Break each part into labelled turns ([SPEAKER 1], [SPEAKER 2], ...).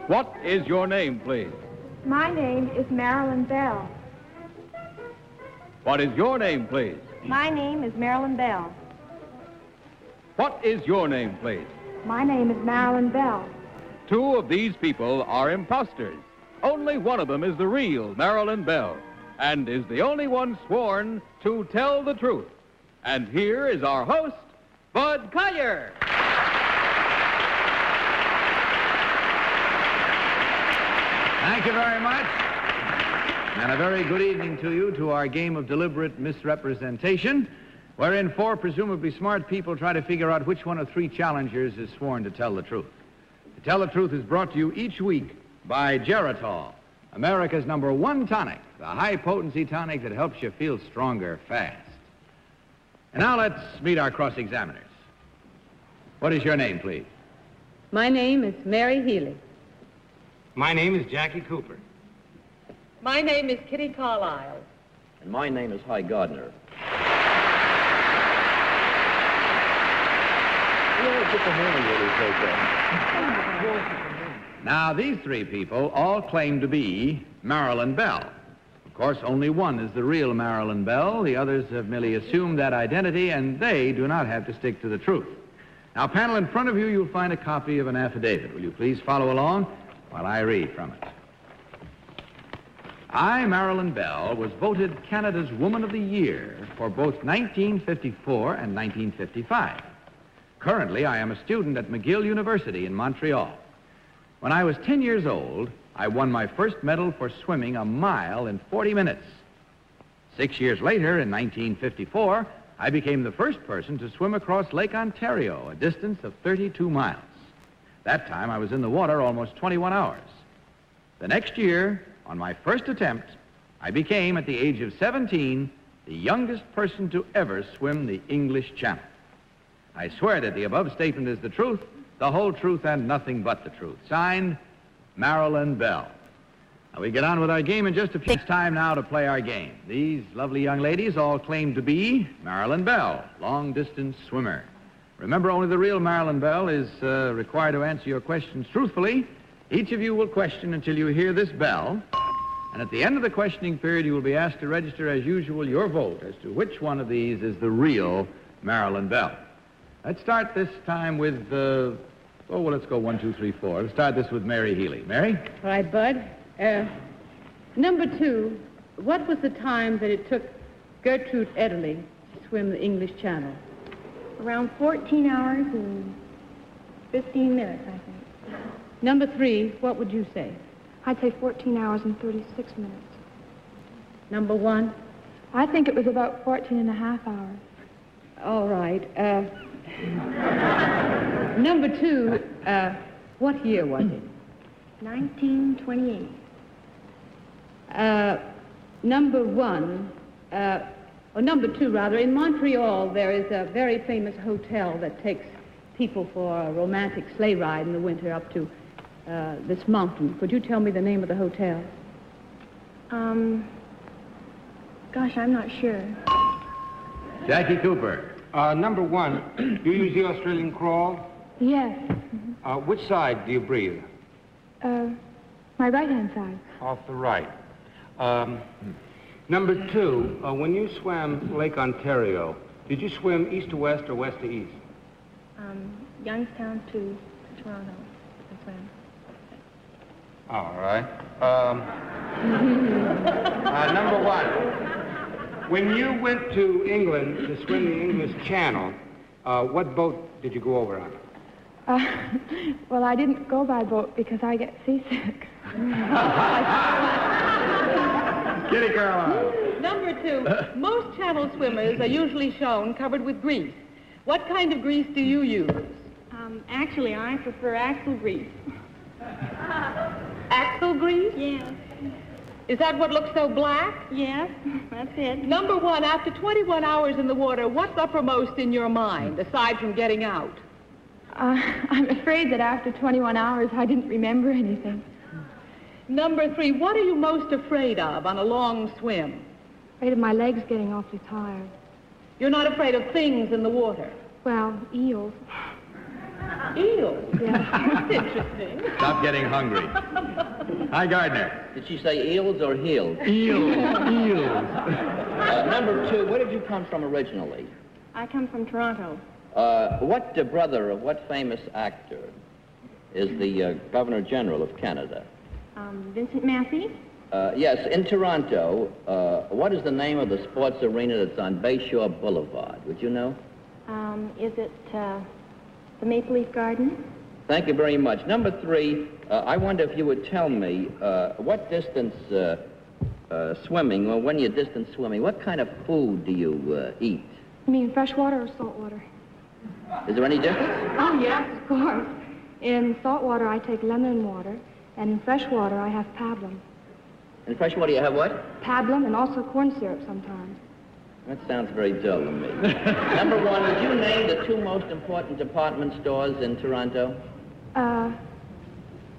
[SPEAKER 1] What is your name, please?
[SPEAKER 2] My name is Marilyn Bell.
[SPEAKER 1] What is your name, please?
[SPEAKER 2] My name is Marilyn Bell.
[SPEAKER 1] What is your name, please?
[SPEAKER 2] My name is Marilyn Bell.
[SPEAKER 1] Two of these people are imposters. Only one of them is the real Marilyn Bell, and is the only one sworn to tell the truth. And here is our host, Bud Collier.
[SPEAKER 3] Thank you very much. And a very good evening to you to our game of deliberate misrepresentation, wherein four presumably smart people try to figure out which one of three challengers is sworn to tell the truth. To Tell the Truth is brought to you each week by Geritol, America's #1 tonic, the high-potency tonic that helps you feel stronger fast. And now let's meet our cross-examiners. What is your name, please?
[SPEAKER 4] My name is Mary Healy.
[SPEAKER 5] My name is Jackie Cooper.
[SPEAKER 4] My name is Kitty Carlisle.
[SPEAKER 6] And my name is Hy Gardner.
[SPEAKER 3] Now, these three people all claim to be Marilyn Bell. Of course, only one is the real Marilyn Bell. The others have merely assumed that identity, and they do not have to stick to the truth. Now, panel, in front of you, you'll find a copy of an affidavit. Will you please follow along while I read from it? I, Marilyn Bell, was voted Canada's Woman of the Year for both 1954 and 1955. Currently, I am a student at McGill University in Montreal. When I was 10 years old, I won my first medal for swimming a mile in 40 minutes. 6 years later, in 1954, I became the first person to swim across Lake Ontario, a distance of 32 miles. That time, I was in the water almost 21 hours. The next year, on my first attempt, I became, at the age of 17, the youngest person to ever swim the English Channel. I swear that the above statement is the truth, the whole truth, and nothing but the truth. Signed, Marilyn Bell. Now, we get on with our game in just a few. It's time now to play our game. These lovely young ladies all claim to be Marilyn Bell, long-distance swimmer. Remember, only the real Marilyn Bell is required to answer your questions truthfully. Each of you will question until you hear this bell, and at the end of the questioning period, you will be asked to register, as usual, your vote as to which one of these is the real Marilyn Bell. Let's start this time with, let's go 1, 2, 3, 4. Let's start this with Mary Healy. Mary?
[SPEAKER 4] All right, Bud. Number 2, what was the time that it took Gertrude Ederle to swim the English Channel?
[SPEAKER 2] Around 14 hours and 15 minutes, I think.
[SPEAKER 4] Number 3, what would you say?
[SPEAKER 2] I'd say 14 hours and 36 minutes.
[SPEAKER 4] Number 1?
[SPEAKER 2] I think it was about 14 and a half hours.
[SPEAKER 4] All right. Number 2, what year was it?
[SPEAKER 2] 1928.
[SPEAKER 4] Number 2, rather. In Montreal, there is a very famous hotel that takes people for a romantic sleigh ride in the winter up to this mountain. Could you tell me the name of the hotel?
[SPEAKER 2] Gosh, I'm not sure.
[SPEAKER 3] Jackie Cooper.
[SPEAKER 5] Number 1, do you use the Australian crawl?
[SPEAKER 2] Yes.
[SPEAKER 5] Which side do you breathe?
[SPEAKER 2] My right-hand side.
[SPEAKER 5] Off the right. Number 2, when you swam Lake Ontario, did you swim east to west or west to east?
[SPEAKER 2] Youngstown to Toronto. I swam.
[SPEAKER 5] All right. Number 1, when you went to England to swim the English Channel, what boat did you go over on?
[SPEAKER 2] Well, I didn't go by boat because I get seasick.
[SPEAKER 3] Kitty Carlisle.
[SPEAKER 4] Number 2, most channel swimmers are usually shown covered with grease. What kind of grease do you use?
[SPEAKER 2] Actually, I prefer axle grease.
[SPEAKER 4] Axle grease?
[SPEAKER 2] Yes.
[SPEAKER 4] Is that what looks so black?
[SPEAKER 2] Yes, that's it.
[SPEAKER 4] Number 1, after 21 hours in the water, what's uppermost in your mind, aside from getting out?
[SPEAKER 2] I'm afraid that after 21 hours, I didn't remember anything.
[SPEAKER 4] Number 3, what are you most afraid of on a long swim?
[SPEAKER 2] Afraid of my legs getting awfully tired.
[SPEAKER 4] You're not afraid of things in the water.
[SPEAKER 2] Well, eels.
[SPEAKER 4] Eels?
[SPEAKER 2] Yeah.
[SPEAKER 4] That's interesting.
[SPEAKER 3] Stop getting hungry. Hi, Gardner.
[SPEAKER 6] Did she say eels or heels?
[SPEAKER 3] Eels.
[SPEAKER 6] Number 2, where did you come from originally?
[SPEAKER 2] I come from Toronto.
[SPEAKER 6] What brother of what famous actor is the Governor General of Canada?
[SPEAKER 2] Vincent Massey.
[SPEAKER 6] Yes, in Toronto, what is the name of the sports arena that's on Bayshore Boulevard? Would you know?
[SPEAKER 2] Is it the Maple Leaf Garden?
[SPEAKER 6] Thank you very much. Number 3, I wonder if you would tell me what distance swimming, or when you're distance swimming, what kind of food do you eat?
[SPEAKER 2] You mean freshwater or saltwater?
[SPEAKER 6] Is there any difference?
[SPEAKER 2] Oh, yes, of course. In saltwater, I take lemon water, and in freshwater, I have pablum.
[SPEAKER 6] In freshwater, you have what?
[SPEAKER 2] Pablum and also corn syrup sometimes.
[SPEAKER 6] That sounds very dull to me. Number 1, would you name the 2 most important department stores in Toronto?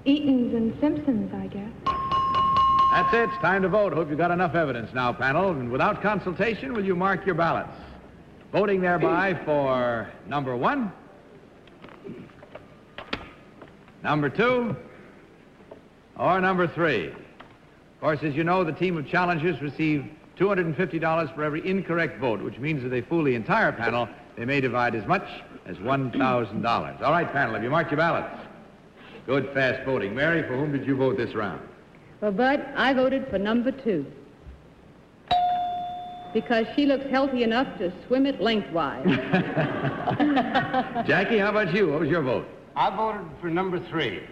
[SPEAKER 2] Eaton's and Simpson's, I guess.
[SPEAKER 3] That's it. It's time to vote. Hope you got enough evidence now, panel. And without consultation, will you mark your ballots? Voting thereby for number 1, number 2, or number 3. Of course, as you know, the team of challengers receive $250 for every incorrect vote, which means if they fool the entire panel, they may divide as much as $1,000. All right, panel, have you marked your ballots? Good, fast voting. Mary, for whom did you vote this round?
[SPEAKER 4] Well, Bud, I voted for number 2. Because she looks healthy enough to swim it lengthwise.
[SPEAKER 3] Jackie, how about you? What was your vote?
[SPEAKER 5] I voted for number 3.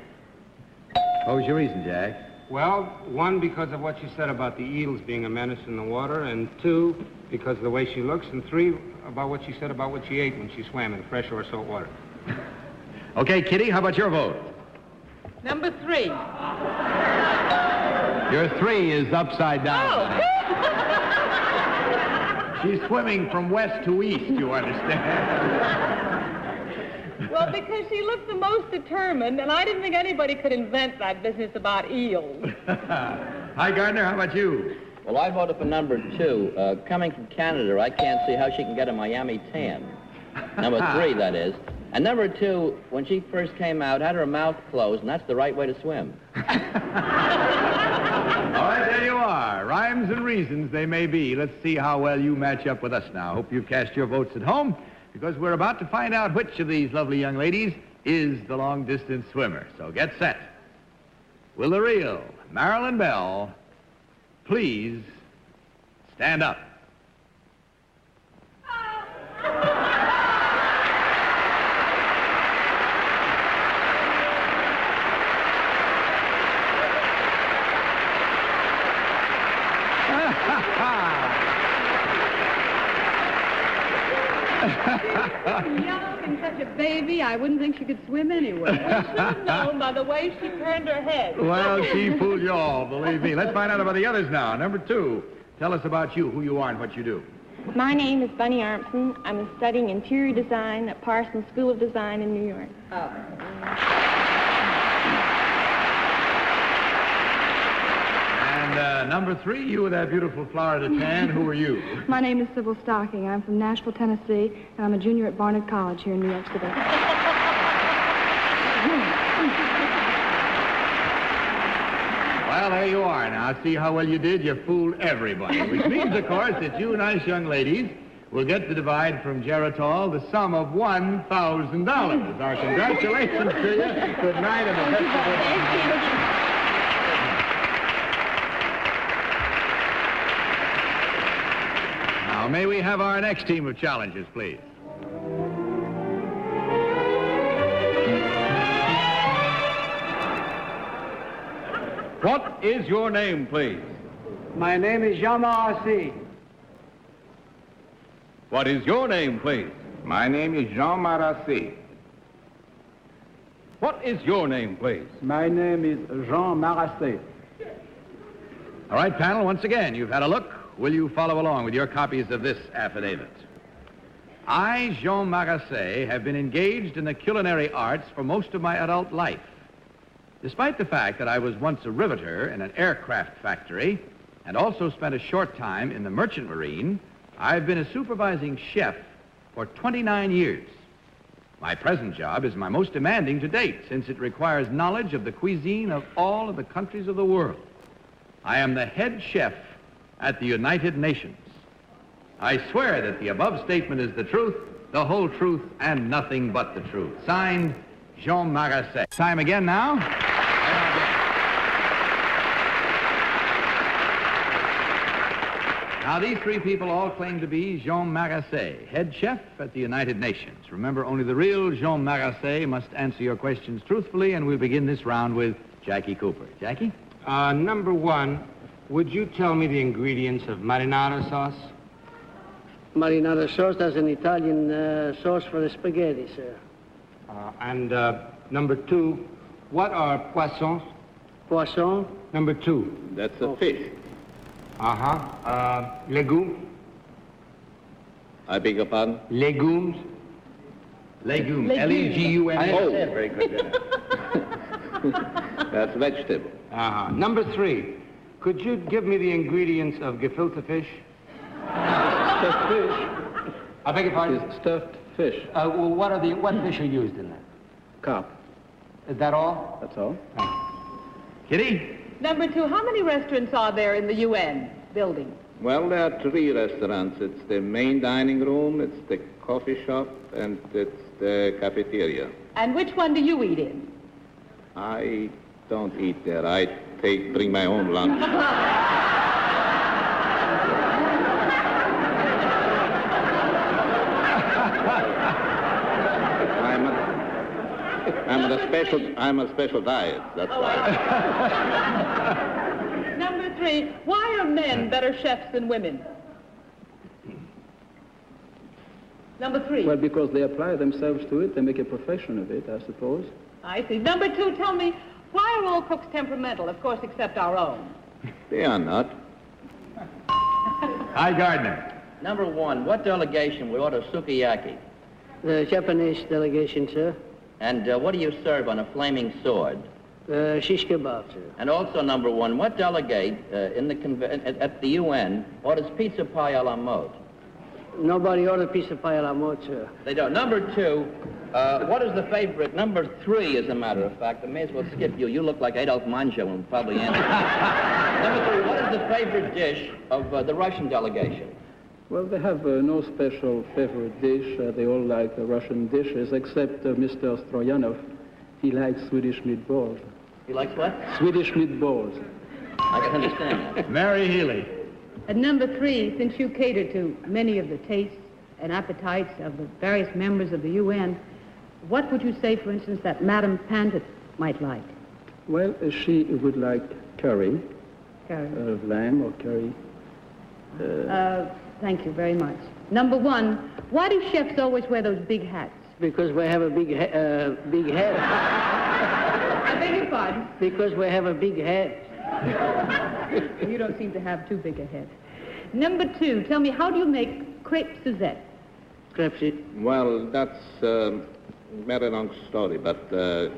[SPEAKER 3] What was your reason, Jack?
[SPEAKER 5] Well, 1, because of what she said about the eels being a menace in the water, and 2, because of the way she looks, and 3, about what she said about what she ate when she swam in fresh or salt water.
[SPEAKER 3] Okay, Kitty, how about your vote?
[SPEAKER 4] Number 3.
[SPEAKER 3] Your 3 is upside down.
[SPEAKER 4] Oh.
[SPEAKER 3] She's swimming from west to east, you understand?
[SPEAKER 4] Well, because she looked the most determined, and I didn't think anybody could invent that business about eels.
[SPEAKER 3] Hi, Gardner, how about you?
[SPEAKER 6] Well, I voted for number 2. Coming from Canada, I can't see how she can get a Miami tan. Number 3, that is. And number 2, when she first came out, had her mouth closed, and that's the right way to swim.
[SPEAKER 3] All right, there you are. Rhymes and reasons they may be. Let's see how well you match up with us now. Hope you've cast your votes at home, because we're about to find out which of these lovely young ladies is the long-distance swimmer. So get set. Will the real Marilyn Bell please stand up?
[SPEAKER 4] Young and such a baby, I wouldn't think she could swim anyway. I should have known by the way she turned her head.
[SPEAKER 3] Well, she fooled you all, believe me. Let's find out about the others now. Number 2, tell us about you, who you are, and what you do.
[SPEAKER 2] My name is Bunny Armson. I'm studying interior design at Parsons School of Design in New York.
[SPEAKER 3] And number 3, you with that beautiful Florida tan, who are you?
[SPEAKER 2] My name is Sybil Stocking. I'm from Nashville, Tennessee, and I'm a junior at Barnard College here in New York City.
[SPEAKER 3] Well, there you are now. See how well you did? You fooled everybody. Which means, of course, that you nice young ladies will get to divide from Geritol the sum of $1,000. Our congratulations to you. Good night and the best of luck. Now, may we have our next team of challengers, please?
[SPEAKER 1] What is your name, please?
[SPEAKER 7] My name is Jean Marassi.
[SPEAKER 1] What is your name, please?
[SPEAKER 5] My name is Jean Marassi.
[SPEAKER 1] What is your name, please?
[SPEAKER 7] My name is Jean Marassi.
[SPEAKER 3] All right, panel, once again, you've had a look. Will you follow along with your copies of this affidavit? I, Jean Marasset, have been engaged in the culinary arts for most of my adult life. Despite the fact that I was once a riveter in an aircraft factory and also spent a short time in the merchant marine, I've been a supervising chef for 29 years. My present job is my most demanding to date, since it requires knowledge of the cuisine of all of the countries of the world. I am the head chef at the United Nations. I swear that the above statement is the truth, the whole truth, and nothing but the truth. Signed, Jean Marasset. Time again now. Now, these three people all claim to be Jean Marasset, head chef at the United Nations. Remember, only the real Jean Marasset must answer your questions truthfully, and we'll begin this round with Jackie Cooper. Jackie?
[SPEAKER 5] Number one, would you tell me the ingredients of marinara sauce?
[SPEAKER 7] Marinara sauce, that's an Italian sauce for the spaghetti, sir.
[SPEAKER 5] And number two, what are poissons?
[SPEAKER 7] Poisson,
[SPEAKER 5] Number two.
[SPEAKER 6] That's a fish.
[SPEAKER 5] Legumes?
[SPEAKER 6] I beg your pardon?
[SPEAKER 5] Legumes?
[SPEAKER 3] Legume. L-E-G-U-M-E.
[SPEAKER 6] Oh, very good. That's vegetable.
[SPEAKER 5] Number three, could you give me the ingredients of gefilte fish?
[SPEAKER 7] stuffed fish.
[SPEAKER 5] I beg your pardon?
[SPEAKER 7] Stuffed fish.
[SPEAKER 5] What fish are used in that?
[SPEAKER 7] Carp.
[SPEAKER 5] Is that all?
[SPEAKER 7] That's all.
[SPEAKER 3] Kitty?
[SPEAKER 4] Number two, how many restaurants are there in the UN building?
[SPEAKER 6] Well, there are three restaurants. It's the main dining room, it's the coffee shop, and it's the cafeteria.
[SPEAKER 4] And which one do you eat in?
[SPEAKER 6] I don't eat there. I bring my own lunch. I'm a special diet. That's why.
[SPEAKER 4] Number three, why are men better chefs than women? Number three.
[SPEAKER 7] Well, because they apply themselves to it, they make a profession of it, I suppose.
[SPEAKER 4] I see. Number two, tell me, why are all cooks temperamental, of course, except our own?
[SPEAKER 6] They are not.
[SPEAKER 3] Hi, Gardner.
[SPEAKER 6] Number one, what delegation would order sukiyaki?
[SPEAKER 7] The Japanese delegation, sir.
[SPEAKER 6] And what do you serve on a flaming sword?
[SPEAKER 7] Shish kebab, sir.
[SPEAKER 6] And also, number one, what delegate at the UN orders pizza pie a la mode?
[SPEAKER 7] Nobody ordered pizza pie a la mode, sir.
[SPEAKER 6] They don't. Number two, what is the favorite? Number three, as a matter of fact, I may as well skip you. You look like Adolf Mancha and probably answer. Number three, what is the favorite dish of the Russian delegation?
[SPEAKER 7] Well, they have no special favorite dish. They all like Russian dishes, except Mr. Stroyanov. He likes Swedish meatballs.
[SPEAKER 6] He likes what?
[SPEAKER 7] Swedish meatballs.
[SPEAKER 6] I can understand that.
[SPEAKER 3] Mary Healy.
[SPEAKER 4] And number three, since you cater to many of the tastes and appetites of the various members of the UN, what would you say, for instance, that Madame Pandet might like?
[SPEAKER 7] Well, she would like curry.
[SPEAKER 4] Curry.
[SPEAKER 7] Lamb or curry.
[SPEAKER 4] Thank you very much. Number one, why do chefs always wear those big hats?
[SPEAKER 7] Because we have a big head.
[SPEAKER 4] I beg your pardon?
[SPEAKER 7] Because we have a big head.
[SPEAKER 4] You don't seem to have too big a head. Number two, tell me, how do you make crepe Suzette?
[SPEAKER 7] Crepes.
[SPEAKER 6] Well, that's a very long story, but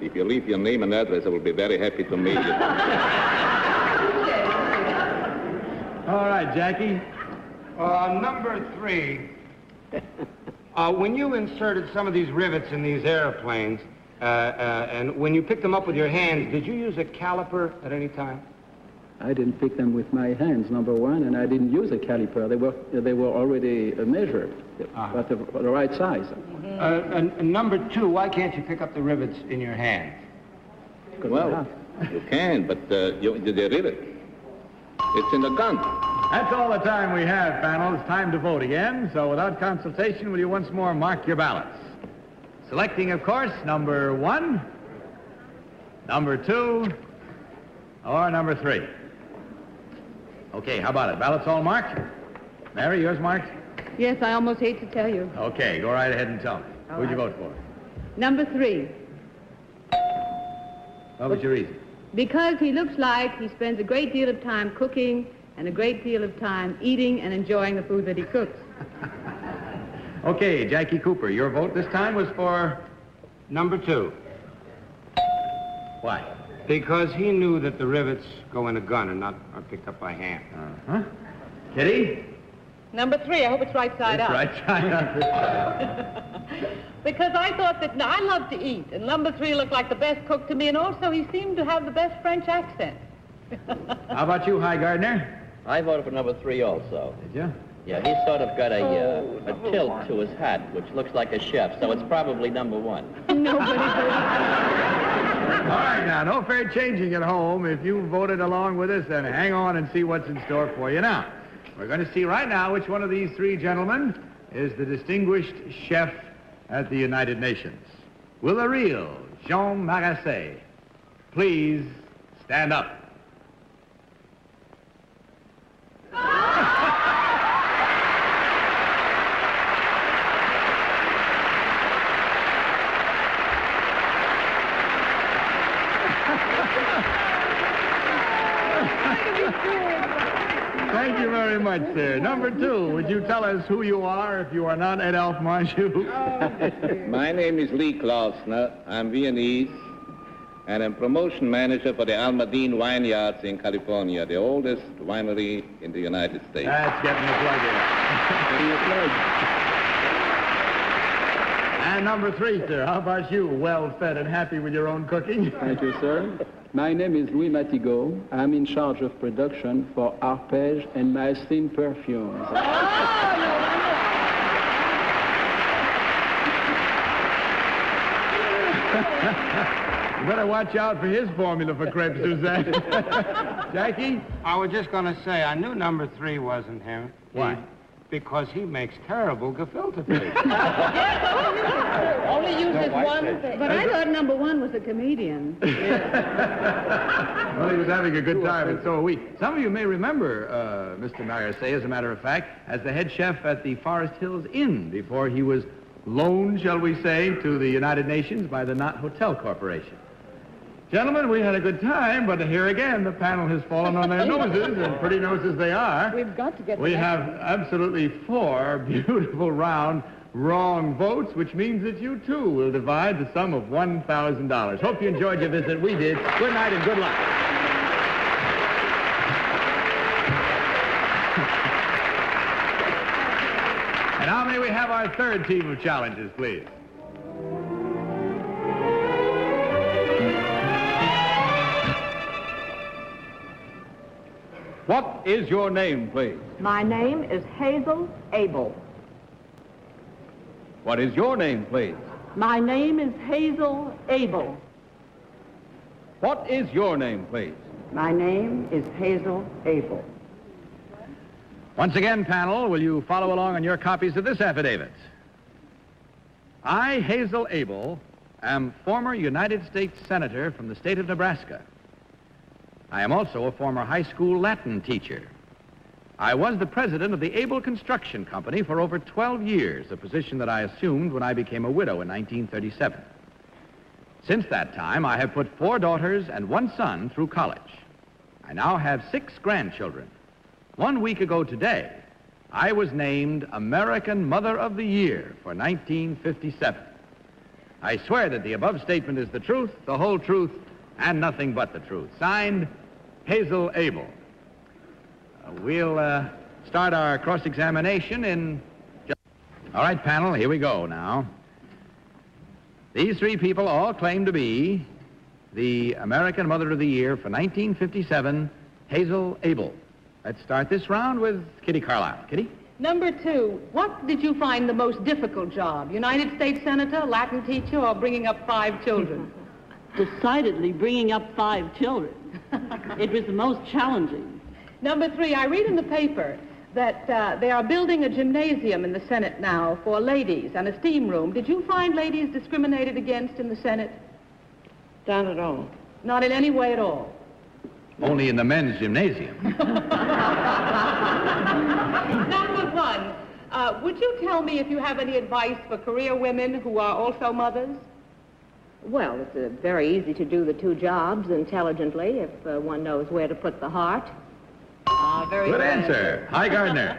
[SPEAKER 6] if you leave your name and address, I will be very happy to meet you.
[SPEAKER 3] All right, Jackie.
[SPEAKER 5] Number three, when you inserted some of these rivets in these airplanes, and when you picked them up with your hands, did you use a caliper at any time?
[SPEAKER 7] I didn't pick them with my hands, number one, and I didn't use a caliper. They were already measured, but the right size.
[SPEAKER 5] And number two, why can't you pick up the rivets in your hands?
[SPEAKER 6] Well, you can, but they rivet. It's in the gun.
[SPEAKER 3] That's all the time we have, panel. It's time to vote again. So without consultation, will you once more mark your ballots? Selecting, of course, number one, number two, or number three. Okay, how about it? Ballots all marked? Mary, yours marked?
[SPEAKER 4] Yes, I almost hate to tell you.
[SPEAKER 3] Okay, go right ahead and tell me. Who'd you vote for?
[SPEAKER 4] Number three,
[SPEAKER 3] What was your reason?
[SPEAKER 4] because he looks like he spends a great deal of time cooking and a great deal of time eating and enjoying the food that he cooks.
[SPEAKER 3] Okay, Jackie Cooper, your vote this time was for...
[SPEAKER 5] Number two,
[SPEAKER 3] Why?
[SPEAKER 5] because he knew that the rivets go in a gun and not are picked up by hand.
[SPEAKER 3] Uh-huh. Kitty?
[SPEAKER 4] Number 3, I hope it's right side
[SPEAKER 3] It's
[SPEAKER 4] up.
[SPEAKER 3] right side up.
[SPEAKER 4] Because I thought that I love to eat, and number 3 looked like the best cook to me, and also he seemed to have the best French accent.
[SPEAKER 3] How about you, High Gardner?
[SPEAKER 6] I voted for number 3 also.
[SPEAKER 3] Did you?
[SPEAKER 6] Yeah, he's sort of got a tilt to his hat, which looks like a chef, so it's probably number 1.
[SPEAKER 4] Nobody voted.
[SPEAKER 3] All right, now, no fair changing at home. If you voted along with us, then hang on and see what's in store for you now. We're going to see right now which one of these 3 gentlemen is the distinguished chef at the United Nations. Will the real Jean Marasse please stand up? Thank you very much, sir. Number 2, would you tell us who you are if you are not Adolphe Manjou?
[SPEAKER 8] My name is Lee Klausner. I'm Viennese, and I'm promotion manager for the Almadine Vineyards in California, the oldest winery in the United States.
[SPEAKER 3] That's getting the plug in. And number 3, sir, how about you? Well-fed and happy with your own cooking?
[SPEAKER 7] Thank you, sir. My name is Louis Matigot. I'm in charge of production for Arpège and Maestine Perfumes.
[SPEAKER 3] You better watch out for his formula for crepes, Suzanne. Jackie?
[SPEAKER 5] I was just going to say, I knew number 3 wasn't him.
[SPEAKER 3] Why?
[SPEAKER 5] Because he makes terrible gefilte fish.
[SPEAKER 4] Only uses one thing. But I thought number 1 was a comedian.
[SPEAKER 3] Well, he was having a good time, and so are we. Some of you may remember Mr. Marasse, as a matter of fact, as the head chef at the Forest Hills Inn before he was loaned, shall we say, to the United Nations by the Knott Hotel Corporation. Gentlemen, we had a good time, but here again, the panel has fallen on their noses, and pretty noses they are.
[SPEAKER 4] We've got to get
[SPEAKER 3] We
[SPEAKER 4] the next
[SPEAKER 3] have
[SPEAKER 4] one.
[SPEAKER 3] absolutely 4 beautiful round wrong votes, which means that you too will divide the sum of $1,000. Hope you enjoyed your visit. We did. Good night and good luck. And now may we have our 3rd team of challenges, please.
[SPEAKER 1] What is your name, please?
[SPEAKER 9] My name is Hazel Abel.
[SPEAKER 1] What is your name, please?
[SPEAKER 9] My name is Hazel Abel.
[SPEAKER 1] What is your name, please?
[SPEAKER 9] My name is Hazel Abel.
[SPEAKER 3] Once again, panel, will you follow along on your copies of this affidavit? I, Hazel Abel, am former United States Senator from the state of Nebraska. I am also a former high school Latin teacher. I was the president of the Abel Construction Company for over 12 years, a position that I assumed when I became a widow in 1937. Since that time, I have put 4 daughters and 1 son through college. I now have 6 grandchildren. 1 week ago today, I was named American Mother of the Year for 1957. I swear that the above statement is the truth, the whole truth, and nothing but the truth. Signed, Hazel Abel. We'll start our cross-examination in just... All right, panel, here we go now. These 3 people all claim to be the American Mother of the Year for 1957, Hazel Abel. Let's start this round with Kitty Carlisle. Kitty?
[SPEAKER 4] Number 2, what did you find the most difficult job? United States Senator, Latin teacher, or bringing up 5 children?
[SPEAKER 9] Decidedly bringing up 5 children. It was the most challenging.
[SPEAKER 4] Number 3, I read in the paper that they are building a gymnasium in the Senate now for ladies and a steam room. Did you find ladies discriminated against in the Senate?
[SPEAKER 9] Not at all.
[SPEAKER 4] Not in any way at all.
[SPEAKER 3] Only in the men's gymnasium.
[SPEAKER 4] Number 1, would you tell me if you have any advice for career women who are also mothers?
[SPEAKER 2] Well, it's very easy to do the 2 jobs intelligently if one knows where to put the heart.
[SPEAKER 4] Very
[SPEAKER 3] Good answer. Hi, Gardner.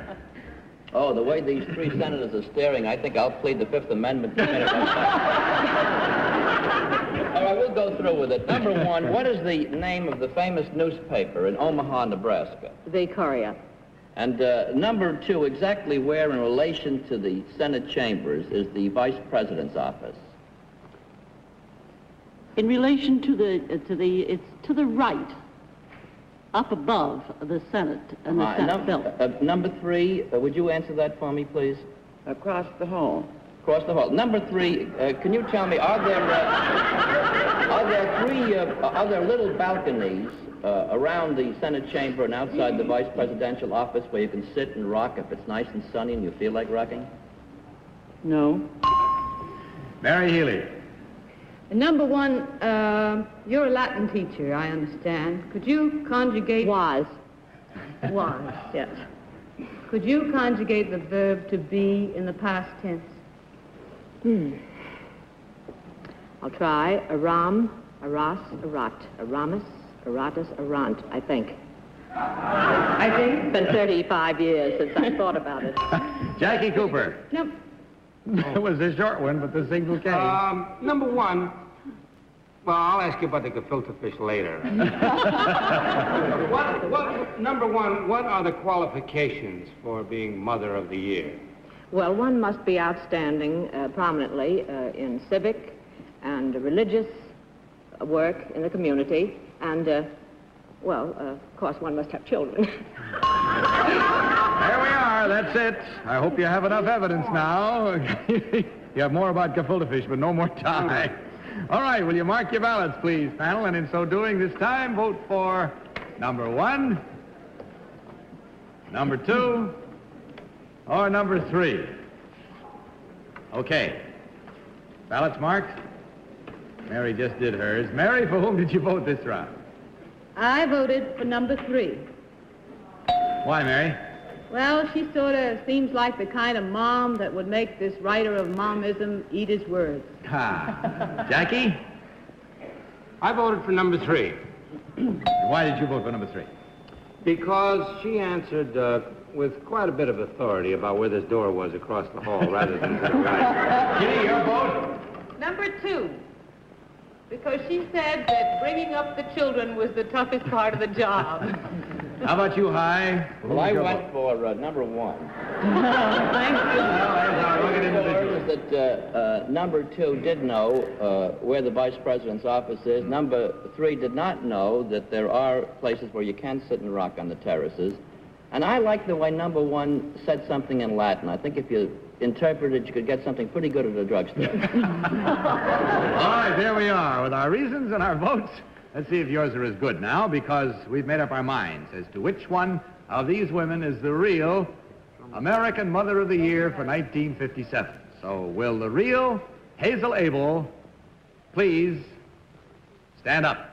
[SPEAKER 6] Oh, the way these 3 senators are staring, I think I'll plead the 5th Amendment. All right, we'll go through with it. Number 1, what is the name of the famous newspaper in Omaha, Nebraska?
[SPEAKER 2] The Courier.
[SPEAKER 6] And number 2, exactly where in relation to the Senate chambers is the Vice President's office?
[SPEAKER 9] In relation to it's to the right, up above the Senate and the Senate bill.
[SPEAKER 6] Number 3, would you answer that for me, please?
[SPEAKER 10] Across the hall.
[SPEAKER 6] Across the hall. Number 3, can you tell me, are there little balconies around the Senate chamber and outside the Vice Presidential office where you can sit and rock if it's nice and sunny and you feel like rocking?
[SPEAKER 10] No.
[SPEAKER 3] Mary Healy.
[SPEAKER 4] Number 1, you're a Latin teacher, I understand. Could you conjugate...
[SPEAKER 2] Was,
[SPEAKER 4] yes. Could you conjugate the verb to be in the past tense?
[SPEAKER 2] I'll try. Aram, aras, arat, aramis, aratus, arant, I think. It's been 35 years since I thought about it.
[SPEAKER 3] Jackie Cooper.
[SPEAKER 4] Nope.
[SPEAKER 3] It was a short one, but the signal came.
[SPEAKER 5] Number 1, well, I'll ask you about the gefilte fish later. Number 1, what are the qualifications for being Mother of the Year?
[SPEAKER 2] Well, one must be outstanding prominently in civic and religious work in the community, and, of course, one must have children.
[SPEAKER 3] There we are. That's it. I hope you have enough evidence now. You have more about gefilte fish, but no more time. All right, will you mark your ballots, please, panel? And in so doing, this time, vote for number 1, number 2, or number 3. Okay. Ballots marked? Mary just did hers. Mary, for whom did you vote this round?
[SPEAKER 4] I voted for number 3.
[SPEAKER 3] Why, Mary?
[SPEAKER 4] Well, she sort of seems like the kind of mom that would make this writer of momism eat his words.
[SPEAKER 3] Jackie?
[SPEAKER 5] I voted for number 3.
[SPEAKER 3] Why did you vote for number 3?
[SPEAKER 5] Because she answered with quite a bit of authority about where this door was across the hall rather than to the right.
[SPEAKER 3] Kitty, your vote?
[SPEAKER 4] Number 2. Because she said that bringing up the children was the toughest part of the job.
[SPEAKER 3] How about you, High?
[SPEAKER 6] Well, I went for number 1.
[SPEAKER 4] Thank you.
[SPEAKER 6] That number 2 did know where the Vice President's office is. Number 3 did not know that there are places where you can sit and rock on the terraces. And I like the way number 1 said something in Latin. I think if you interpreted, you could get something pretty good at a drugstore.
[SPEAKER 3] All right, there we are with our reasons and our votes. Let's see if yours are as good now, because we've made up our minds as to which one of these women is the real American Mother of the Year for 1957. So will the real Hazel Abel please stand up?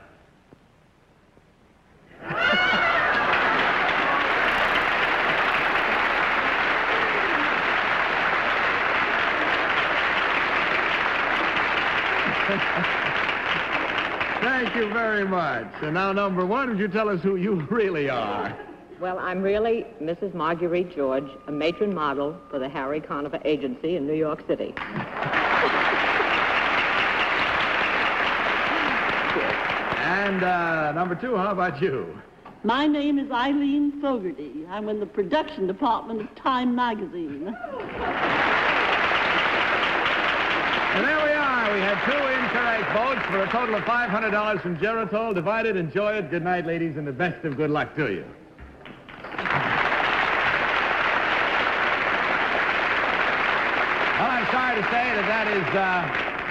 [SPEAKER 3] Thank you very much. And now, number 1, would you tell us who you really are?
[SPEAKER 2] Well, I'm really Mrs. Marguerite George, a matron model for the Harry Conover Agency in New York City.
[SPEAKER 3] And number 2, how about you?
[SPEAKER 9] My name is Eileen Fogarty. I'm in the production department of Time magazine.
[SPEAKER 3] And there we are. We had 2 incorrect votes for a total of $500 from Geritol. Divided. Enjoy it. Good night, ladies, and the best of good luck to you. Well, I'm sorry to say that is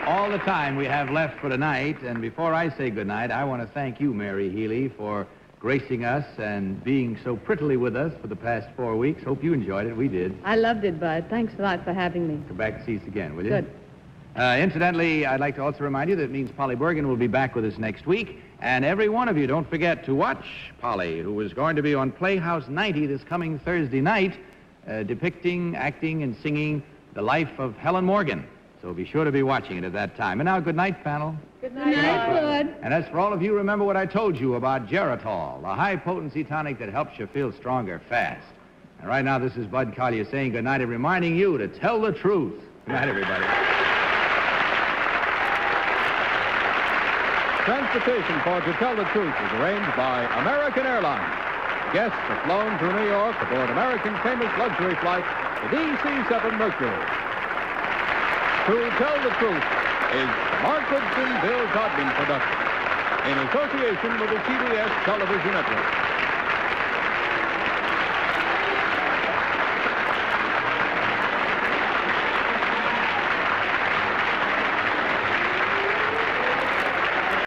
[SPEAKER 3] all the time we have left for tonight. And before I say good night, I want to thank you, Mary Healy, for gracing us and being so prettily with us for the past 4 weeks. Hope you enjoyed it. We did.
[SPEAKER 4] I loved it, Bud. Thanks a lot for having me.
[SPEAKER 3] Come back and see us again, will you?
[SPEAKER 4] Good.
[SPEAKER 3] Incidentally, I'd like to also remind you that it means Polly Bergen will be back with us next week. And every one of you, don't forget to watch Polly, who is going to be on Playhouse 90 this coming Thursday night, depicting, acting, and singing the life of Helen Morgan. So be sure to be watching it at that time. And now, good night, panel.
[SPEAKER 4] Good night, Bud.
[SPEAKER 3] And as for all of you, remember what I told you about Geritol, the high-potency tonic that helps you feel stronger fast. And right now, this is Bud Collier saying good night and reminding you to tell the truth. Good night, everybody.
[SPEAKER 1] Transportation for To Tell the Truth is arranged by American Airlines. Guests have flown to New York aboard America's famous luxury flight, the DC-7 Mercury. To Tell the Truth is Mark Goodson, Bill Godwin production in association with the CBS Television Network.